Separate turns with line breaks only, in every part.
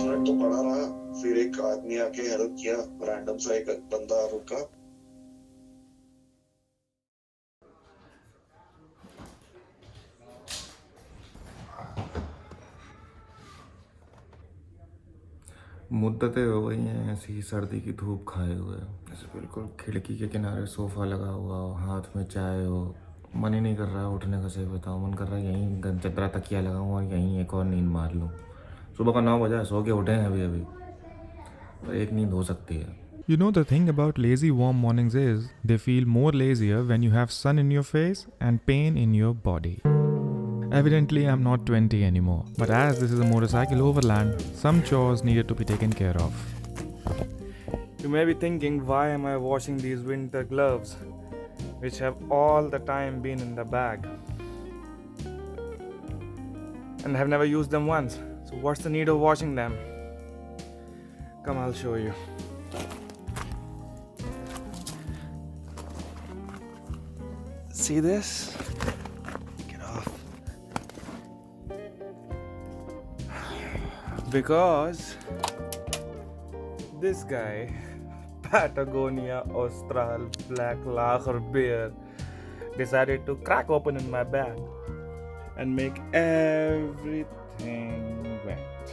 Minute तो पड़ा रहा, फिर एक आदमी आके हेल्प किया, रैंडम सा एक बंदा रुका।
मुद्दतें हो गई हैं ऐसी सर्दी की धूप खाए हुए, ऐसे बिल्कुल खिड़की के किनारे सोफ़ा लगा हुआ हो, हाथ में चाय हो, मन ही नहीं कर रहा है उठने का। सही बताओ, मन कर रहा है यहीं चदरा तकिया लगाऊं और यहीं एक और नींद मार लूं। सुबह का 9 बजा, सो के उठे हैं अभी तो एक नींद हो सकती है।
You know, the thing about lazy warm mornings is they feel more lazier when you have sun in your face and pain in your body. Evidently, I'm not 20 anymore, but as this is a motorcycle overland, some chores needed to be taken care of. You may be thinking, why am I washing these winter gloves, which have all the time been in the bag and have never used them once? So, what's the need of washing them? Come, I'll show you. See this? Get off. Because this guy, Patagonia Austral Black Lager beer, decided to crack open in my bag and make everything wet.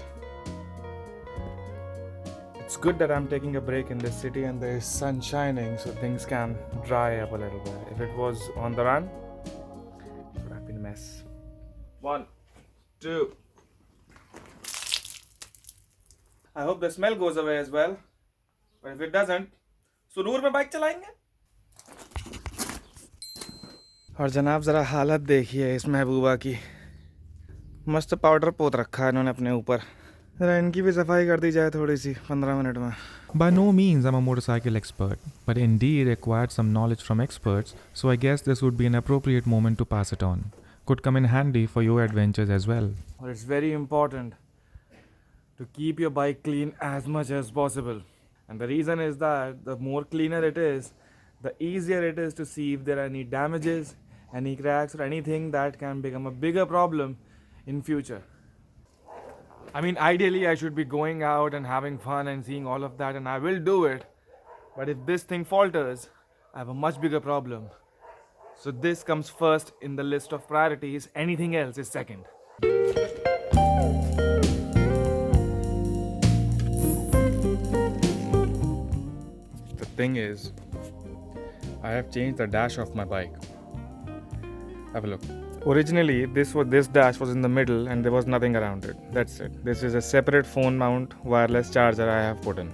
It's good that I'm taking a break in this city and there is sun shining, so things can dry up a little bit. If it was on the run, it would have been a mess. 1, 2. I hope the smell goes away as well. But if it doesn't, सुरूर में bike चलाएंगे। और जनाब ज़रा हालत देखिए इस महबूबा की, मस्त पाउडर पोत रखा है इन्होंने अपने ऊपर। ज़रा इनकी भी सफाई कर दी जाए थोड़ी सी 15 मिनट में। By no means I'm a motorcycle expert, but indeed acquired some knowledge from experts, so I guess this would be an appropriate moment to pass it on. Could come in handy for your adventures as well. Well, it's very important to keep your bike clean as much as possible. And the reason is that the more cleaner it is, the easier it is to see if there are any damages, any cracks, or anything that can become a bigger problem in future. I mean, ideally I should be going out and having fun and seeing all of that, and I will do it. But if this thing falters, I have a much bigger problem. So this comes first in the list of priorities, anything else is second. The thing is, I have changed the dash of my bike. Have a look. Originally, this dash was in the middle and there was nothing around it. That's it. This is a separate phone mount wireless charger I have put in.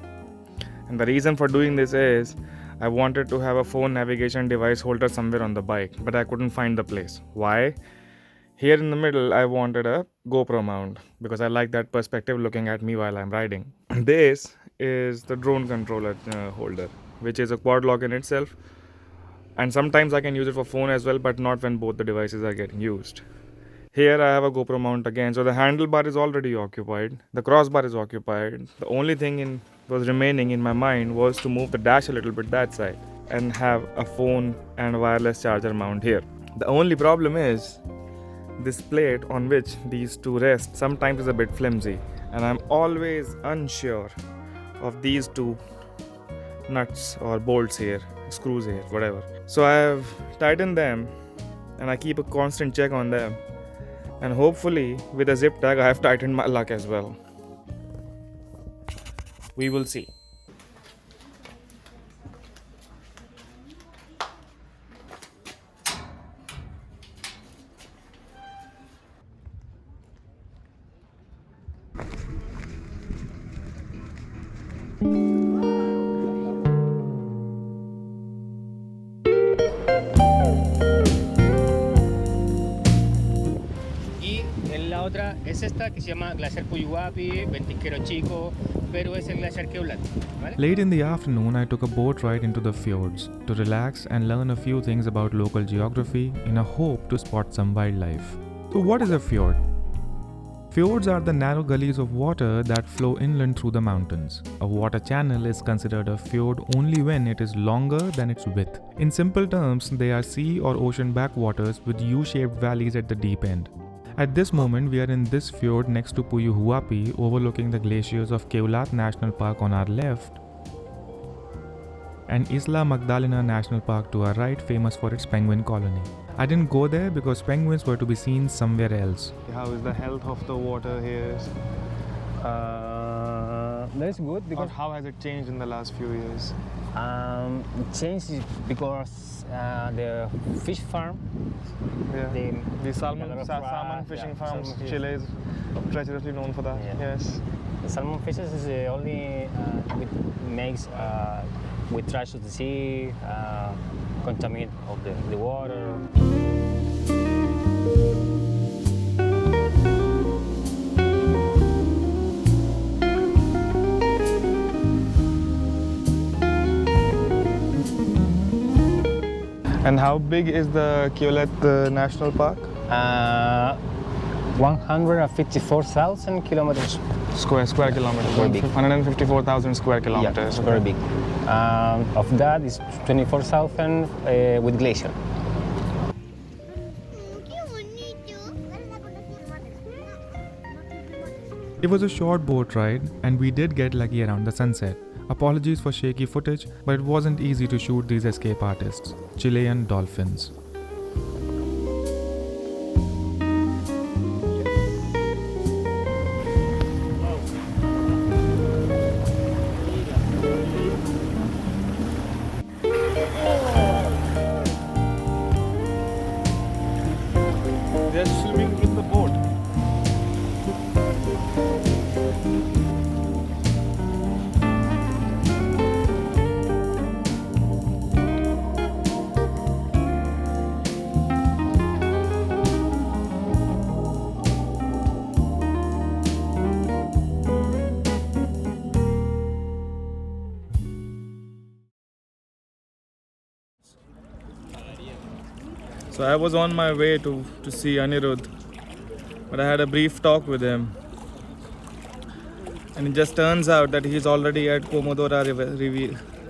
And the reason for doing this is I wanted to have a phone navigation device holder somewhere on the bike, but I couldn't find the place. Why? Here in the middle, I wanted a GoPro mount because I like that perspective looking at me while I'm riding. This is the drone controller holder, which is a quad lock in itself. And sometimes I can use it for phone as well, but not when both the devices are getting used. Here I have a GoPro mount again, so the handlebar is already occupied, the crossbar is occupied. The only thing was remaining in my mind was to move the dash a little bit that side and have a phone and wireless charger mount here. The only problem is this plate on which these two rest sometimes is a bit flimsy, and I'm always unsure of these two nuts or bolts here, screws here, whatever. So I have tightened them and I keep a constant check on them, and hopefully with a zip tag I have tightened my luck as well. We will see.
Otra es esta que se llama Glaciar Puyuhuapi, Ventisquero Chico, pero es el glaciar que hablan, ¿vale?
Late in the afternoon, I took a boat ride into the fjords to relax and learn a few things about local geography in a hope to spot some wildlife. So what is a fjord? Fjords are the narrow gullies of water that flow inland through the mountains. A water channel is considered a fjord only when it is longer than its width. In simple terms, they are sea or ocean backwaters with U-shaped valleys at the deep end. At this moment, we are in this fjord next to Puyuhuapi, overlooking the glaciers of Keulat National Park on our left and Isla Magdalena National Park to our right, famous for its penguin colony. I didn't go there because penguins were to be seen somewhere else. How is the health of the water here?
That's good
Or
because
how has it changed in the last few years?
change is because the fish farm,
The salmon,
develop
salmon
right,
fishing
yeah,
farms,
salmon fish.
Chile is treacherously known for that.
Yeah.
Yes.
the salmon fishes is the only with trash of the sea, contaminate of the water.
And how big is the Keulat National Park?
154,000 kilometers.
Square kilometers.
Very big.
154,000 square kilometers.
Yeah, it's very big. Of that is 24,000 with glacier.
It was a short boat ride, and we did get lucky around the sunset. Apologies for shaky footage, but it wasn't easy to shoot these escape artists, Chilean dolphins. They're swimming in the boat. So I was on my way to see Anirudh, but I had a brief talk with him. And it just turns out that he's already at Comodora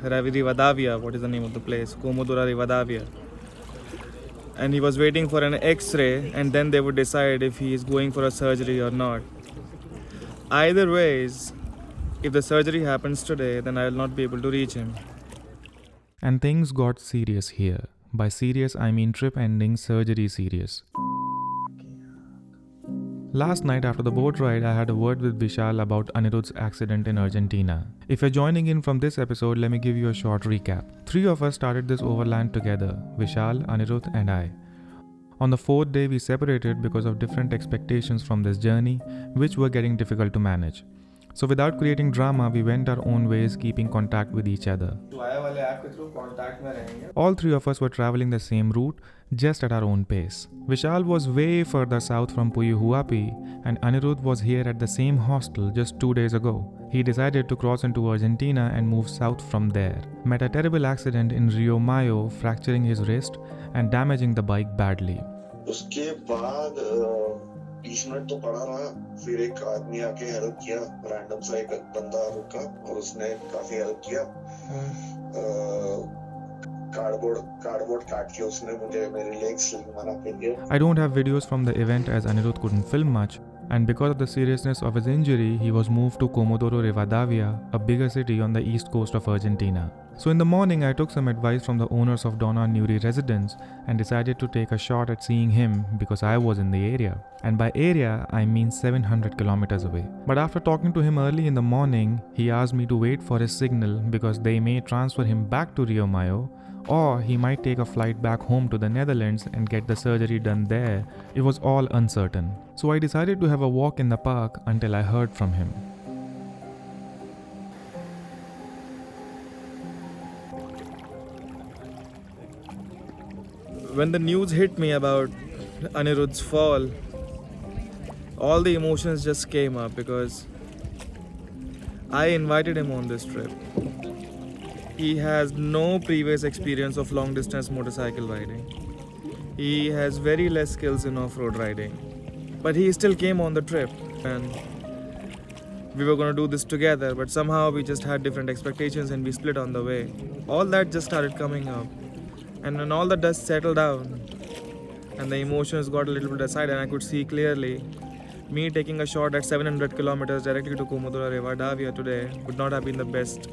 Rivadavia. What is the name of the place? Comodora Rivadavia. And he was waiting for an X-ray, and then they would decide if he is going for a surgery or not. Either ways, if the surgery happens today, then I will not be able to reach him. And things got serious here. By serious, I mean trip-ending surgery serious. Last night after the boat ride, I had a word with Vishal about Anirudh's accident in Argentina. If you're joining in from this episode, let me give you a short recap. 3 of us started this overland together, Vishal, Anirudh and I. On the 4th day, we separated because of different expectations from this journey, which were getting difficult to manage. So without creating drama, we went our own ways, keeping contact with each other. All 3 of us were traveling the same route, just at our own pace. Vishal was way further south from Puyuhuapi, and Anirudh was here at the same hostel just 2 days ago. He decided to cross into Argentina and move south from there. Met a terrible accident in Rio Mayo, fracturing his wrist and damaging the bike badly.
उसके बाद 20 minute तो पड़ा रहा, फिर एक आदमी आके help किया, रैंडम सा एक बंदा रुका और उसने काफी हेल्प किया। कार्डबोर्ड काट के उसने मुझे मेरी लेग स्लिंग बना के दिया। I don't have videos from the event as Anirudh couldn't film much, and because of the seriousness of his injury, he was moved to Comodoro Rivadavia, a bigger city on the east coast of Argentina. So in the morning, I took some advice from the owners of Donna Nuri residence and decided to take a shot at seeing him because I was in the area. And by area, I mean 700 kilometers away. But after talking to him early in the morning, he asked me to wait for his signal because they may transfer him back to Rio Mayo, or he might take a flight back home to the Netherlands and get the surgery done there. It was all uncertain. So I decided to have a walk in the park until I heard from him. When the news hit me about Anirudh's fall, all the emotions just came up because I invited him on this trip. He has no previous experience of long distance motorcycle riding. He has very less skills in off-road riding. But he still came on the trip and we were going to do this together, but somehow we just had different expectations and we split on the way. All that just started coming up. And when all the dust settled down,
and the emotions got a little bit aside, and I could see clearly me taking a shot at 700 kilometers directly to Comodoro Rivadavia today would not have been the best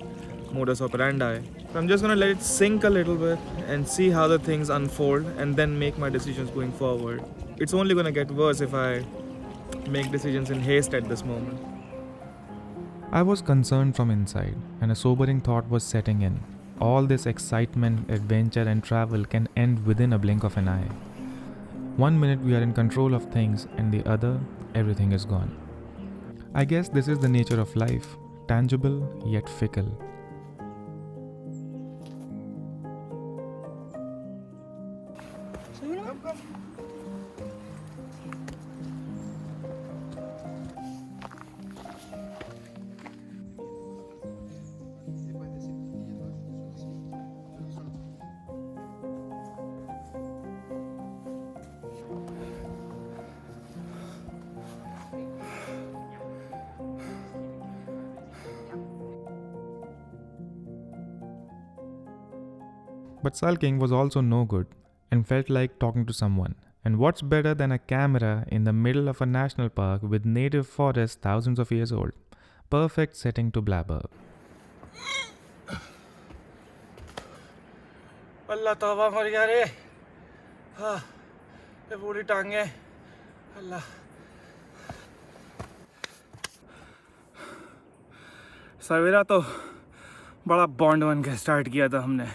modus operandi. So I'm just gonna let it sink a little bit and see how the things unfold and then make my decisions going forward. It's only gonna get worse if I make decisions in haste at this moment.
I was concerned from inside, and a sobering thought was setting in. All this excitement, adventure, and travel can end within a blink of an eye. 1 minute we are in control of things, and the other, everything is gone. I guess this is the nature of life, tangible yet fickle. But sulking was also no good and felt like talking to someone. And what's better than a camera in the middle of a national park with native forests thousands of years old? Perfect setting to blabber.
Allah tawba mar gaya re. हाँ, ये पूरी टांगे अल्लाह। सवेरा तो बड़ा bond बन के start किया था हमने।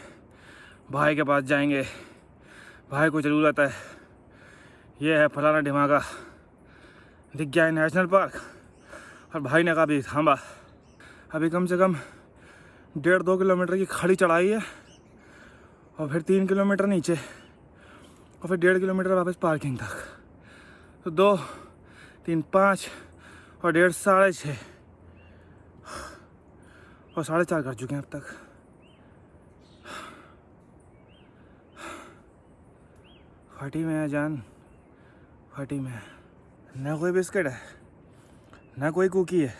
भाई के पास जाएंगे, भाई को ज़रूरत है, ये है फलाना ढिमाका, दिख गया है नेशनल पार्क, और भाई ने कहा भी थामा। अभी कम से कम 1.5-2 किलोमीटर की खड़ी चढ़ाई है, और फिर 3 किलोमीटर नीचे, और फिर 1.5 किलोमीटर वापस पार्किंग तक। तो 2, 3, 5 और 1.5, 6.5 और 4.5 कर चुके हैं अब तक। फटी में है जान, फटी में है। ना कोई बिस्किट है, ना कोई कुकी है।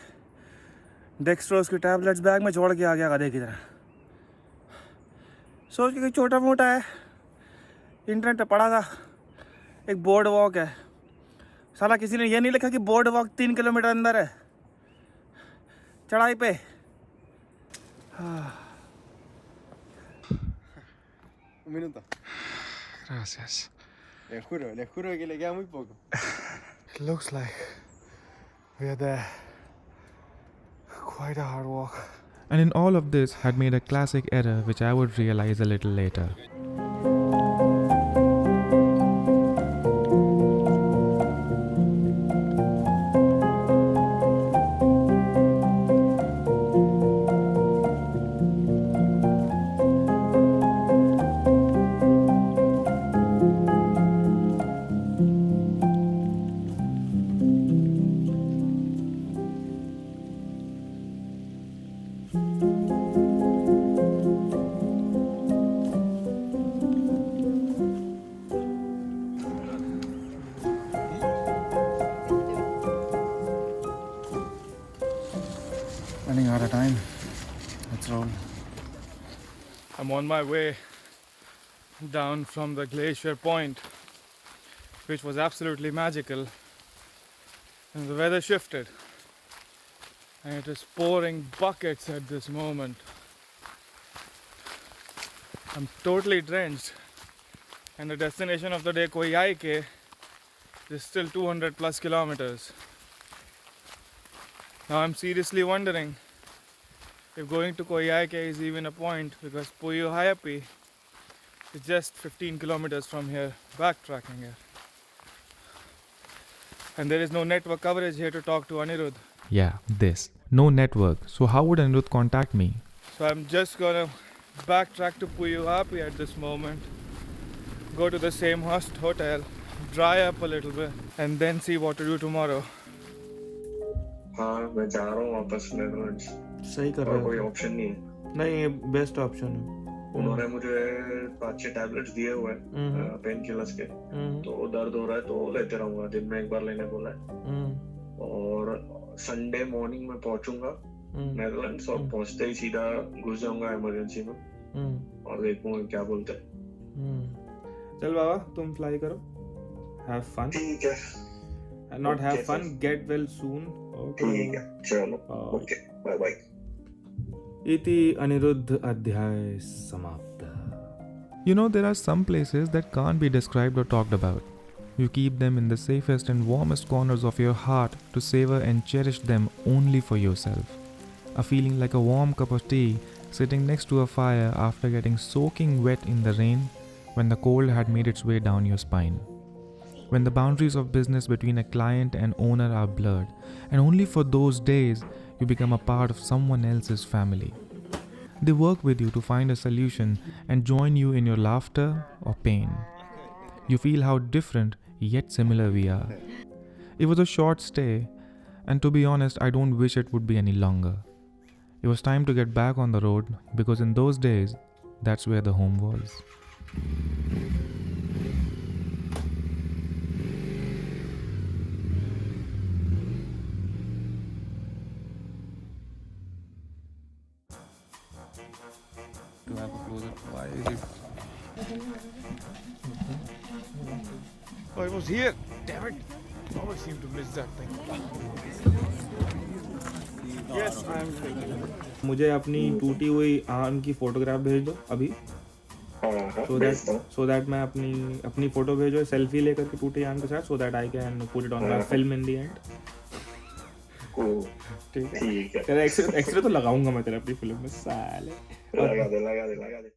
डेक्स्ट्रोज की टैबलेट्स बैग में छोड़ के आ गया गधे की तरह। सोच के छोटा मोटा है, इंटरनेट पे पढ़ा था एक बोर्ड वॉक है। साला किसी ने ये नहीं लिखा कि बोर्ड वॉक 3 किलोमीटर अंदर है चढ़ाई पे।
Un minuto.
Gracias.
Le juro que le queda muy poco.
It looks like we are there. Quite a hard walk.
And in all of this had made a classic error which I would realize a little later.
Running out of time. Let's roll. I'm on my way down from the glacier point, which was absolutely magical. And the weather shifted. And it is pouring buckets at this moment. I'm totally drenched. And the destination of the day, Puyuhuapi, is still 200 plus kilometers. Now I'm seriously wondering if going to Puyuhuapi is even a point, because Puyuhuapi is just 15 kilometers from here, backtracking here. And there is no network coverage here to talk to Anirudh.
Yeah, this. No network. So how would Anirudh contact me?
So I'm just gonna backtrack to Puyuhuapi at this moment, go to the same hotel, dry up a little bit, and then see what to do tomorrow.
हाँ मैं जा रहा हूँ वापस Netherlands.
सही कर रहे हो।
कोई ऑप्शन नहीं है।
नहीं, ये बेस्ट ऑप्शन है।
उन्होंने मुझे 5-6 टैबलेट्स दिए हुए हैं पेन किलर्स के। तो दर्द हो रहा है तो लेते रहूंगा, दिन में एक बार लेने बोला है। और संडे मॉर्निंग में पहुंचूंगा नेदरलैंड्स, और पहुंचते ही सीधा घुस जाऊंगा इमरजेंसी में और देखूंगा क्या बोलते हैं।
चल बाबा तुम फ्लाई करो,
have fun.
ठीक है,
Not have
Okay,
fun,
sir.
get well soon.
ठीक है, चलो,
Bye.
Okay, bye bye.
इति अनिरुद्ध अध्याय समाप्त. You know, there are some places that can't be described or talked about. You keep them in the safest and warmest corners of your heart to savor and cherish them only for yourself. A feeling like a warm cup of tea sitting next to a fire after getting soaking wet in the rain when the cold had made its way down your spine. When the boundaries of business between a client and owner are blurred, and only for those days you become a part of someone else's family. They work with you to find a solution and join you in your laughter or pain. You feel how different yet similar we are. It was a short stay, and to be honest, I don't wish it would be any longer. It was time to get back on the road because in those days, that's where the home was. To have a closer, why is it?
Oh, it was here. Damn it. I always seem to miss that thing. Yes, I am taking it.
मुझे अपनी टूटी हुई arm की photograph भेज दो अभी. So that मैं अपनी फोटो भेजो सेल्फी लेकर के टूटी आर्म के साथ, so that I can put it on my film in the end. ठीक है. तेरा एक्सरे तो लगाऊंगा मैं तेरे अपनी फिल्म में साले.
लगा दे.